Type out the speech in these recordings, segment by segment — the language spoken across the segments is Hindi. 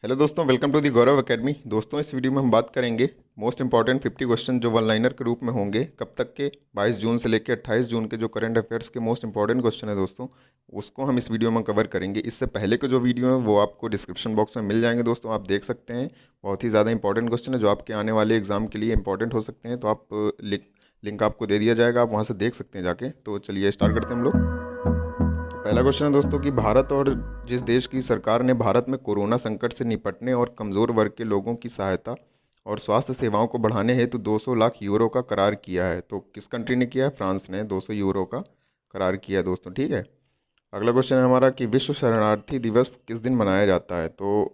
हेलो दोस्तों, welcome to the Gaurav academy. दोस्तों, इस वीडियो में हम बात करेंगे मोस्ट इंपॉर्टेंट 50 क्वेश्चन जो वन लाइनर के रूप में होंगे। कब तक के? 22 जून से लेकर 28 जून के जो करंट अफेयर्स के मोस्ट इंपॉर्टेंट क्वेश्चन है दोस्तों, उसको हम इस वीडियो में कवर करेंगे। इससे पहले के जो वीडियो है वो आपको डिस्क्रिप्शन बॉक्स में मिल जाएंगे दोस्तों, आप देख सकते हैं। बहुत ही ज़्यादा इंपॉर्टेंट क्वेश्चन है जो आपके आने वाले एग्जाम के लिए इंपॉर्टेंट हो सकते हैं। तो आप लिंक आपको दे दिया जाएगा, आप वहाँ से देख सकते हैं जाके। तो चलिए स्टार्ट करते हैं हम लोग। पहला क्वेश्चन है दोस्तों कि भारत और जिस देश की सरकार ने भारत में कोरोना संकट से निपटने और कमज़ोर वर्ग के लोगों की सहायता और स्वास्थ्य सेवाओं को बढ़ाने हेतु 200 लाख यूरो का करार किया है, तो किस कंट्री ने किया है? फ्रांस ने 200 यूरो का करार किया है दोस्तों। ठीक है। अगला क्वेश्चन है हमारा कि विश्व शरणार्थी दिवस किस दिन मनाया जाता है? तो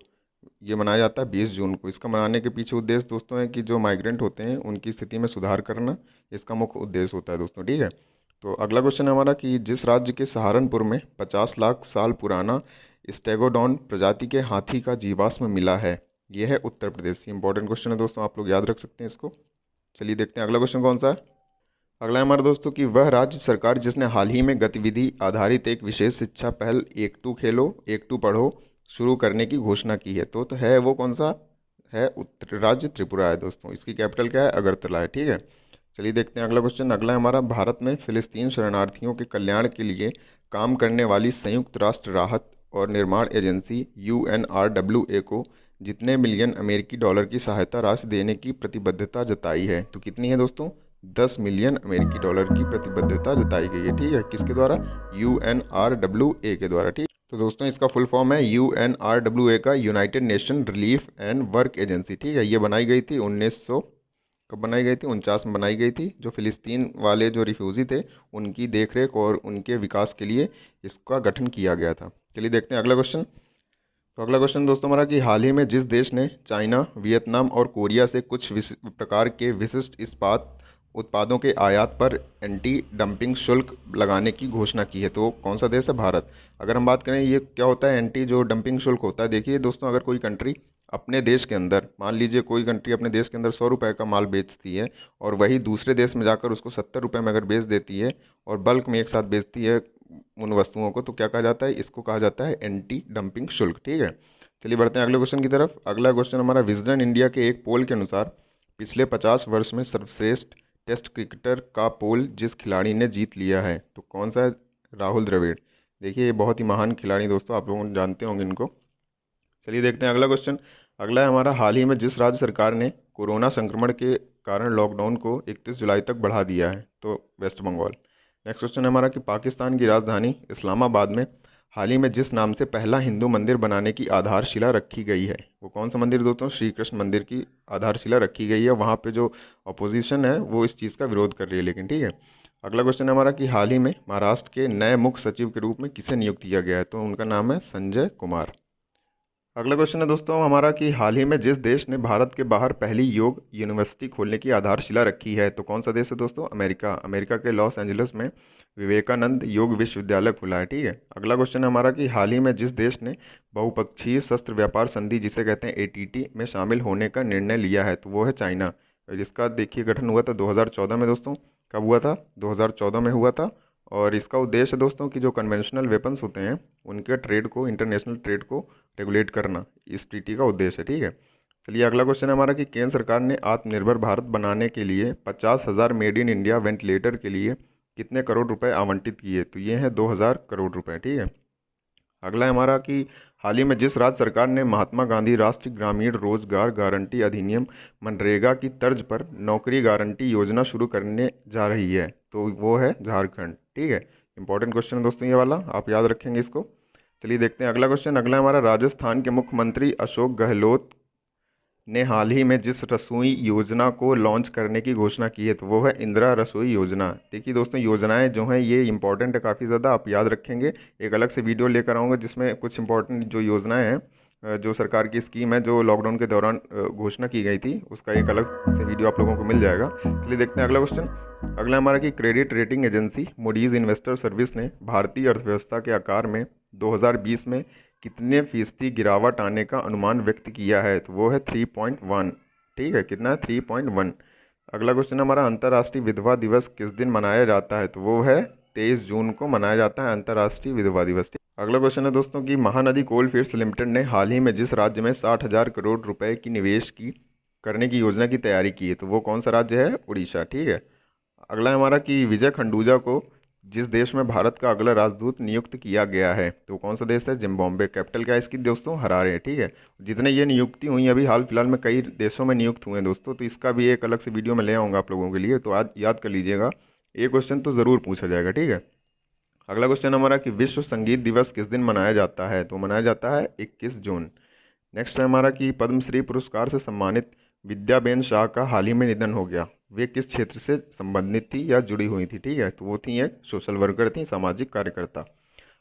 ये मनाया जाता है 20 जून को। इसका मनाने के पीछे उद्देश्य दोस्तों है कि जो माइग्रेंट होते हैं उनकी स्थिति में सुधार करना, इसका मुख्य उद्देश्य होता है दोस्तों। ठीक है। तो अगला क्वेश्चन है हमारा कि जिस राज्य के सहारनपुर में 50 लाख साल पुराना स्टेगोडॉन प्रजाति के हाथी का जीवाश्म मिला है, यह है उत्तर प्रदेश। इंपॉर्टेंट क्वेश्चन है दोस्तों, आप लोग याद रख सकते हैं इसको। चलिए देखते हैं अगला क्वेश्चन कौन सा है। अगला है हमारा दोस्तों कि वह राज्य सरकार जिसने हाल ही में गतिविधि आधारित एक विशेष शिक्षा पहल एक टू खेलो एक टू पढ़ो शुरू करने की घोषणा की है, तो है वो कौन सा है? उत्तर राज्य त्रिपुरा है दोस्तों। इसकी कैपिटल क्या है? अगरतला है। ठीक है। चलिए देखते हैं अगला क्वेश्चन। अगला है हमारा भारत में फिलिस्तीन शरणार्थियों के कल्याण के लिए काम करने वाली संयुक्त राष्ट्र राहत और निर्माण एजेंसी UNRWA को जितने मिलियन अमेरिकी डॉलर की सहायता राशि देने की प्रतिबद्धता जताई है, तो कितनी है दोस्तों? 10 मिलियन अमेरिकी डॉलर की प्रतिबद्धता जताई गई है। ठीक है। किसके द्वारा? UNRWA के द्वारा। ठीक। तो दोस्तों इसका फुल फॉर्म है UNRWA का United nation relief and work agency. ठीक है। ये बनाई गई थी 1900, कब बनाई गई थी? 49 में बनाई गई थी। जो फ़िलिस्तीन वाले जो रिफ्यूज़ी थे उनकी देखरेख और उनके विकास के लिए इसका गठन किया गया था। चलिए देखते हैं अगला क्वेश्चन। तो अगला क्वेश्चन दोस्तों हमारा कि हाल ही में जिस देश ने चाइना, वियतनाम और कोरिया से कुछ प्रकार के विशिष्ट इस्पात उत्पादों के आयात पर एंटी डंपिंग शुल्क लगाने की घोषणा की है, तो कौन सा देश है? भारत। अगर हम बात करें ये क्या होता है एंटी जो डंपिंग शुल्क होता है, देखिए दोस्तों, अगर कोई कंट्री अपने देश के अंदर, मान लीजिए कोई कंट्री अपने देश के अंदर 100 रुपये का माल बेचती है और वही दूसरे देश में जाकर उसको 70 रुपये में अगर बेच देती है और बल्क में एक साथ बेचती है उन वस्तुओं को, तो क्या कहा जाता है? इसको कहा जाता है एंटी डंपिंग शुल्क। ठीक है। चलिए बढ़ते हैं अगले क्वेश्चन की तरफ। अगला क्वेश्चन हमारा विजडन इंडिया के एक पोल के अनुसार पिछले 50 वर्ष में सर्वश्रेष्ठ टेस्ट क्रिकेटर का पोल जिस खिलाड़ी ने जीत लिया है, तो कौन सा है? राहुल द्रविड़। देखिए ये बहुत ही महान खिलाड़ी दोस्तों, आप लोग जानते होंगे इनको। चलिए देखते हैं अगला क्वेश्चन। अगला है हमारा हाल ही में जिस राज्य सरकार ने कोरोना संक्रमण के कारण लॉकडाउन को 31 जुलाई तक बढ़ा दिया है, तो वेस्ट बंगाल। नेक्स्ट क्वेश्चन है हमारा कि पाकिस्तान की राजधानी इस्लामाबाद में हाल ही में जिस नाम से पहला हिंदू मंदिर बनाने की आधारशिला रखी गई है, वो कौन सा मंदिर दोस्तों? श्री कृष्ण मंदिर की आधारशिला रखी गई है। वहाँ पे जो अपोजिशन है वो इस चीज़ का विरोध कर रही है, लेकिन ठीक है। अगला क्वेश्चन है हमारा कि हाल ही में महाराष्ट्र के नए मुख्य सचिव के रूप में किसे नियुक्त किया गया है, तो उनका नाम है संजय कुमार। अगला क्वेश्चन है दोस्तों हमारा कि हाल ही में जिस देश ने भारत के बाहर पहली योग यूनिवर्सिटी खोलने की आधारशिला रखी है, तो कौन सा देश है दोस्तों? अमेरिका। अमेरिका के लॉस एंजलिस में विवेकानंद योग विश्वविद्यालय खुला है। ठीक है। अगला क्वेश्चन है हमारा कि हाल ही में जिस देश ने बहुपक्षीय शस्त्र व्यापार संधि जिसे कहते हैं ATT में शामिल होने का निर्णय लिया है, तो वो है चाइना। जिसका देखिए गठन हुआ था 2014 में दोस्तों। कब हुआ था? 2014 में हुआ था। और इसका उद्देश्य दोस्तों कि जो कन्वेंशनल वेपन्स होते हैं उनके ट्रेड को, इंटरनेशनल ट्रेड को रेगुलेट करना, इस ट्रीटी का उद्देश्य है। ठीक है। चलिए अगला क्वेश्चन है हमारा कि केंद्र सरकार ने आत्मनिर्भर भारत बनाने के लिए 50,000 मेड इन इंडिया वेंटिलेटर के लिए कितने करोड़ रुपए आवंटित किए, तो ये हैं 2,000 करोड़ रुपए। ठीक है। अगला है हमारा कि हाल ही में जिस राज्य सरकार ने महात्मा गांधी राष्ट्रीय ग्रामीण रोजगार गारंटी अधिनियम मनरेगा की तर्ज पर नौकरी गारंटी योजना शुरू करने जा रही है, तो वो है झारखंड। ठीक है। इंपॉर्टेंट क्वेश्चन है दोस्तों ये वाला, आप याद रखेंगे इसको। चलिए देखते हैं अगला क्वेश्चन। अगला हमारा राजस्थान के मुख्यमंत्री अशोक गहलोत ने हाल ही में जिस रसोई योजना को लॉन्च करने की घोषणा की है, तो वो है इंदिरा रसोई योजना। देखिए दोस्तों योजनाएं जो हैं ये इंपॉर्टेंट है काफ़ी ज़्यादा, आप याद रखेंगे। एक अलग से वीडियो लेकर आऊँगा जिसमें कुछ इंपॉर्टेंट जो योजनाएं हैं, जो सरकार की स्कीम है जो लॉकडाउन के दौरान घोषणा की गई थी, उसका एक अलग से वीडियो आप लोगों को मिल जाएगा। चलिए देखते हैं अगला क्वेश्चन। अगला हमारा कि credit rating agency Moody's investor service ने भारतीय अर्थव्यवस्था के आकार में 2020 में कितने फीसदी गिरावट आने का अनुमान व्यक्त किया है, तो वो है 3.1। ठीक है। कितना है? 3.1। अगला क्वेश्चन हमारा अंतर्राष्ट्रीय विधवा दिवस किस दिन मनाया जाता है, तो वो है 23 जून को मनाया जाता है अंतर्राष्ट्रीय विधवा दिवस। अगला क्वेश्चन है दोस्तों कि महानदी कोलफील्ड्स लिमिटेड ने हाल ही में जिस राज्य में 60,000 करोड़ रुपए की निवेश की करने की योजना की तैयारी की है तो वो कौन सा राज्य है? उड़ीसा। ठीक है। अगला है हमारा कि विजय खंडूजा को जिस देश में भारत का अगला राजदूत नियुक्त किया गया है तो कौन सा देश है? जिम्बाब्वे। कैपिटल क्या है इसकी दोस्तों? हरारे है। ठीक है। जितने ये नियुक्ति हुई अभी हाल फिलहाल में कई देशों में नियुक्त हुए हैं दोस्तों, तो इसका भी एक अलग से वीडियो में ले आऊँगा आप लोगों के लिए, तो आज याद कर लीजिएगा, ये क्वेश्चन तो ज़रूर पूछा जाएगा। ठीक है। अगला क्वेश्चन हमारा कि विश्व संगीत दिवस किस दिन मनाया जाता है? तो मनाया जाता है 21 जून। नेक्स्ट है हमारा कि पद्मश्री पुरस्कार से सम्मानित विद्याबेन शाह का हाल ही में निधन हो गया, वे किस क्षेत्र से संबंधित थी या जुड़ी हुई थी? ठीक है, तो वो थी एक सोशल वर्कर थी, सामाजिक कार्यकर्ता।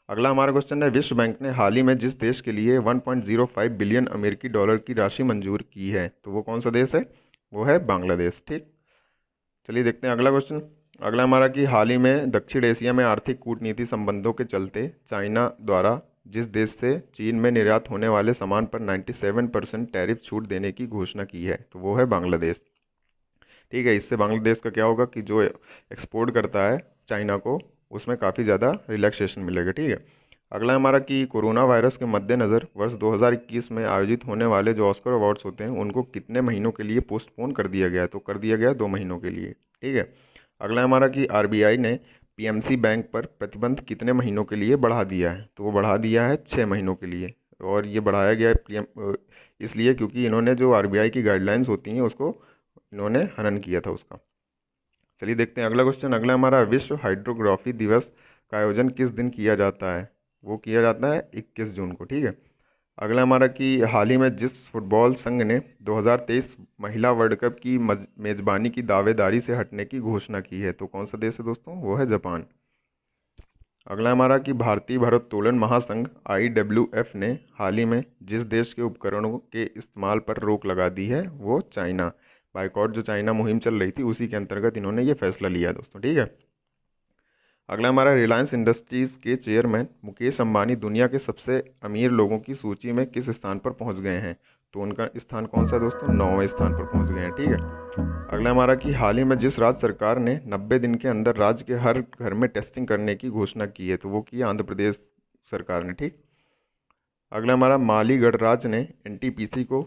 अगला हमारा क्वेश्चन है विश्व बैंक ने हाल ही में जिस देश के लिए 1.05 बिलियन अमेरिकी डॉलर की राशि मंजूर की है तो वो कौन सा देश है? वो है बांग्लादेश। ठीक। चलिए देखते हैं अगला क्वेश्चन। अगला हमारा कि हाल ही में दक्षिण एशिया में आर्थिक कूटनीति संबंधों के चलते चाइना द्वारा जिस देश से चीन में निर्यात होने वाले सामान पर 97% टैरिफ छूट देने की घोषणा की है तो वो है बांग्लादेश। ठीक है। इससे बांग्लादेश का क्या होगा कि जो एक्सपोर्ट करता है चाइना को, उसमें काफ़ी ज़्यादा रिलैक्सेशन मिलेगा। ठीक है। अगला हमारा कि कोरोना वायरस के मद्देनज़र वर्ष 2021 में आयोजित होने वाले जो ऑस्कर अवार्ड्स होते हैं उनको कितने महीनों के लिए पोस्टपोन कर दिया गया है? तो कर दिया गया 2 महीनों के लिए। ठीक है। अगला हमारा कि आरबीआई ने पीएमसी बैंक पर प्रतिबंध कितने महीनों के लिए बढ़ा दिया है? तो वो बढ़ा दिया है 6 महीनों के लिए। और ये बढ़ाया गया है इसलिए क्योंकि इन्होंने जो आरबीआई की गाइडलाइंस होती हैं उसको इन्होंने हनन किया था उसका। चलिए देखते हैं अगला क्वेश्चन। अगला हमारा विश्व हाइड्रोग्राफी दिवस का आयोजन किस दिन किया जाता है? वो किया जाता है 21 जून को। ठीक है। अगला हमारा कि हाल ही में जिस फुटबॉल संघ ने 2023 महिला वर्ल्ड कप की मेज़बानी की दावेदारी से हटने की घोषणा की है तो कौन सा देश है दोस्तों? वो है जापान। अगला हमारा कि भारतीय भारोत्तोलन महासंघ IWF ने हाल ही में जिस देश के उपकरणों के इस्तेमाल पर रोक लगा दी है वो चाइना। बाइकॉट जो चाइना मुहिम चल रही थी उसी के अंतर्गत इन्होंने ये फैसला लिया है दोस्तों। ठीक है। अगला हमारा रिलायंस इंडस्ट्रीज़ के चेयरमैन मुकेश अंबानी दुनिया के सबसे अमीर लोगों की सूची में किस स्थान पर पहुंच गए हैं? तो उनका स्थान कौन सा दोस्तों? 9वें स्थान पर पहुंच गए हैं। ठीक है। अगला हमारा कि हाल ही में जिस राज्य सरकार ने 90 दिन के अंदर राज्य के हर घर में टेस्टिंग करने की घोषणा की है तो वो की आंध्र प्रदेश सरकार ने। ठीक। अगला हमारा माली गणराज्य ने एनटीपीसी को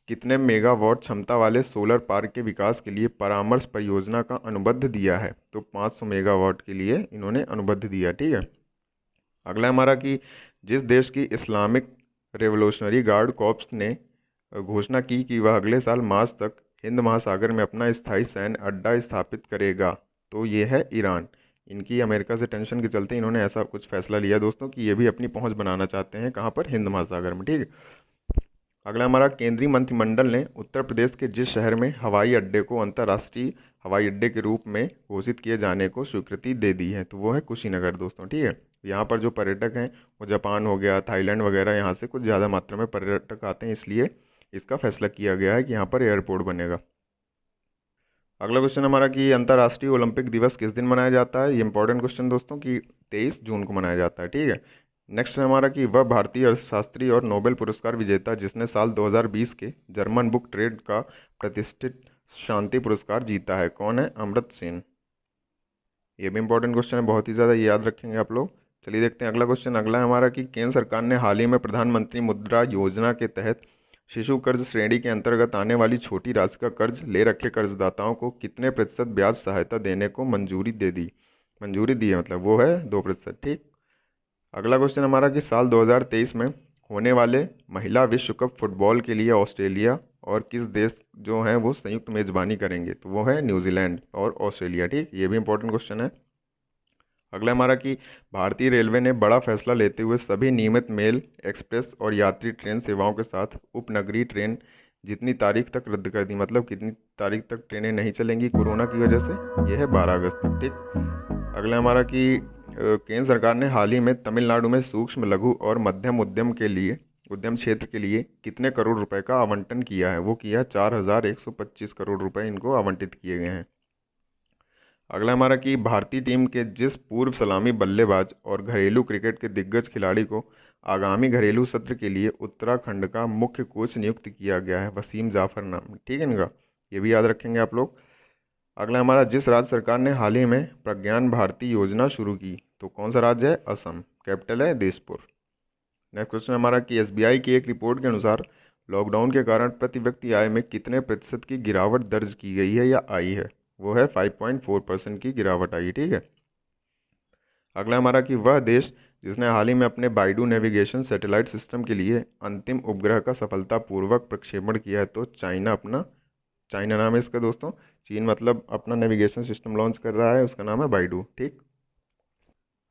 कितने मेगावाट क्षमता वाले सोलर पार्क के विकास के लिए परामर्श परियोजना का अनुबंध दिया है? तो 500 मेगावाट के लिए इन्होंने अनुबंध दिया। ठीक है। अगला हमारा कि जिस देश की इस्लामिक रेवोल्यूशनरी गार्ड कॉर्प्स ने घोषणा की कि वह अगले साल मार्च तक हिंद महासागर में अपना स्थायी सैन्य अड्डा स्थापित करेगा तो ये है ईरान। इनकी अमेरिका से टेंशन के चलते इन्होंने ऐसा कुछ फैसला लिया दोस्तों कि ये भी अपनी पहुंच बनाना चाहते हैं कहाँ पर? हिंद महासागर में। ठीक है। अगला हमारा केंद्रीय मंत्रिमंडल ने उत्तर प्रदेश के जिस शहर में हवाई अड्डे को अंतर्राष्ट्रीय हवाई अड्डे के रूप में घोषित किए जाने को स्वीकृति दे दी है तो वो है कुशीनगर दोस्तों। ठीक है। यहाँ पर जो पर्यटक हैं वो जापान हो गया, थाईलैंड वगैरह, यहाँ से कुछ ज़्यादा मात्रा में पर्यटक आते हैं, इसलिए इसका फैसला किया गया है कि यहाँ पर एयरपोर्ट बनेगा। अगला क्वेश्चन हमारा कि अंतर्राष्ट्रीय ओलंपिक दिवस किस दिन मनाया जाता है? ये इंपॉर्टेंट क्वेश्चन दोस्तों कि 23 जून को मनाया जाता है। ठीक है। नेक्स्ट है हमारा कि वह भारतीय अर्थशास्त्री और नोबेल पुरस्कार विजेता जिसने साल 2020 के जर्मन बुक ट्रेड का प्रतिष्ठित शांति पुरस्कार जीता है, कौन है? अमर्त्य सेन। ये भी इंपॉर्टेंट क्वेश्चन है, बहुत ही ज़्यादा याद रखेंगे आप लोग। चलिए देखते हैं अगला क्वेश्चन। अगला है हमारा कि केंद्र सरकार ने हाल ही में प्रधानमंत्री मुद्रा योजना के तहत शिशु कर्ज श्रेणी के अंतर्गत आने वाली छोटी राशि का कर्ज ले रखे कर्जदाताओं को कितने प्रतिशत ब्याज सहायता देने को मंजूरी दी है, मतलब वो है 2%। ठीक। अगला क्वेश्चन हमारा कि साल 2023 में होने वाले महिला विश्व कप फुटबॉल के लिए ऑस्ट्रेलिया और किस देश जो हैं वो संयुक्त मेज़बानी करेंगे? तो वो है न्यूजीलैंड और ऑस्ट्रेलिया। ठीक। ये भी इंपॉर्टेंट क्वेश्चन है। अगला हमारा कि भारतीय रेलवे ने बड़ा फैसला लेते हुए सभी नियमित मेल, एक्सप्रेस और यात्री ट्रेन सेवाओं के साथ उपनगरीय ट्रेन जितनी तारीख तक रद्द कर दी, मतलब कितनी तारीख तक ट्रेनें नहीं चलेंगी कोरोना की वजह से? ये है 12 अगस्त तक। ठीक। अगला हमारा कि केंद्र सरकार ने हाल ही में तमिलनाडु में सूक्ष्म लघु और मध्यम उद्यम क्षेत्र के लिए कितने करोड़ रुपए का आवंटन किया है? वो किया 4,125 करोड़ रुपए इनको आवंटित किए गए हैं। अगला हमारा कि भारतीय टीम के जिस पूर्व सलामी बल्लेबाज और घरेलू क्रिकेट के दिग्गज खिलाड़ी को आगामी घरेलू सत्र के लिए उत्तराखंड का मुख्य कोच नियुक्त किया गया है, वसीम जाफर नाम। ठीक है इनका, ये भी याद रखेंगे आप लोग। अगला हमारा जिस राज्य सरकार ने हाल ही में प्रज्ञान भारती योजना शुरू की तो कौन सा राज्य है? असम। कैपिटल है दिसपुर। नेक्स्ट क्वेश्चन हमारा कि एसबीआई की एक रिपोर्ट के अनुसार लॉकडाउन के कारण प्रति व्यक्ति आय में कितने प्रतिशत की गिरावट दर्ज की गई है या आई है। वो है 5.4% की गिरावट आई, ठीक है। अगला हमारा कि वह देश जिसने हाल ही में अपने बाइडू नेविगेशन सैटेलाइट सिस्टम के लिए अंतिम उपग्रह का सफलतापूर्वक प्रक्षेपण किया है। तो चाइना नाम है इसका दोस्तों। चीन मतलब अपना नेविगेशन सिस्टम लॉन्च कर रहा है, उसका नाम है बाइडू, ठीक।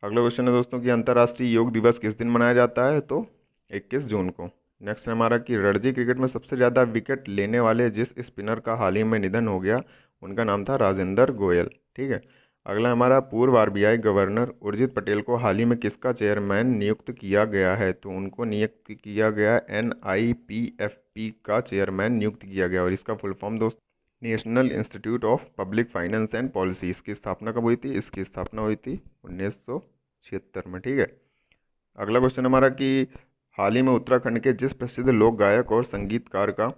अगला क्वेश्चन है दोस्तों कि अंतर्राष्ट्रीय योग दिवस किस दिन मनाया जाता है। तो 21 जून को। नेक्स्ट है हमारा कि रणजी क्रिकेट में सबसे ज़्यादा विकेट लेने वाले जिस स्पिनर का हाल ही में निधन हो गया उनका नाम था राजेंद्र गोयल, ठीक है। अगला हमारा पूर्व आरबीआई गवर्नर उर्जित पटेल को हाल ही में किसका चेयरमैन नियुक्त किया गया है। तो उनको नियुक्त किया गया NIPFP का चेयरमैन नियुक्त किया गया और इसका फुल फॉर्म दोस्त national institute of public finance and policy. इसकी स्थापना कब हुई थी। इसकी स्थापना हुई थी 1976 में, ठीक है। अगला क्वेश्चन हमारा कि हाल ही में उत्तराखंड के जिस प्रसिद्ध लोक गायक और संगीतकार का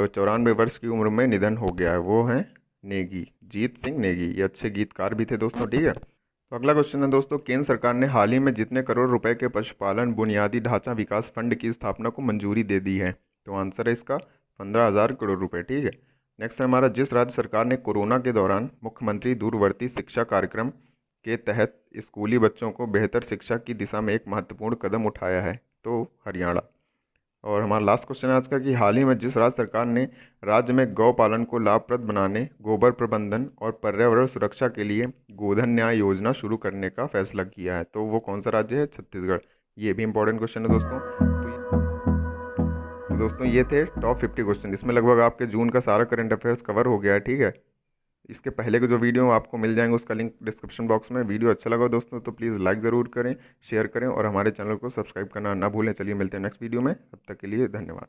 94 वर्ष की उम्र में निधन हो गया है वो हैं नेगी, जीत सिंह नेगी। ये अच्छे गीतकार भी थे दोस्तों, ठीक है। तो अगला क्वेश्चन है दोस्तों, केंद्र सरकार ने हाल ही में जितने करोड़ रुपए के पशुपालन बुनियादी ढांचा विकास फंड की स्थापना को मंजूरी दे दी है। तो आंसर है इसका 15,000 करोड़ रुपए, ठीक है। नेक्स्ट है हमारा जिस राज्य सरकार ने कोरोना के दौरान मुख्यमंत्री दूरवर्ती शिक्षा कार्यक्रम के तहत स्कूली बच्चों को बेहतर शिक्षा की दिशा में एक महत्वपूर्ण कदम उठाया है। तो हरियाणा। और हमारा लास्ट क्वेश्चन है आज का कि हाल ही में जिस राज्य सरकार ने राज्य में गौ पालन को लाभप्रद बनाने, गोबर प्रबंधन और पर्यावरण सुरक्षा के लिए गोधन न्याय योजना शुरू करने का फैसला किया है। तो वो कौन सा राज्य है। छत्तीसगढ़। ये भी इंपॉर्टेंट क्वेश्चन है दोस्तों। तो दोस्तों ये थे टॉप 50 क्वेश्चन। इसमें लगभग आपके जून का सारा करंट अफेयर्स कवर हो गया है, ठीक है। इसके पहले के जो वीडियो आपको मिल जाएंगे उसका लिंक डिस्क्रिप्शन बॉक्स में। वीडियो अच्छा लगा दोस्तों तो प्लीज़ लाइक ज़रूर करें, शेयर करें और हमारे चैनल को सब्सक्राइब करना ना भूलें। चलिए मिलते हैं नेक्स्ट वीडियो में, तब तक के लिए धन्यवाद।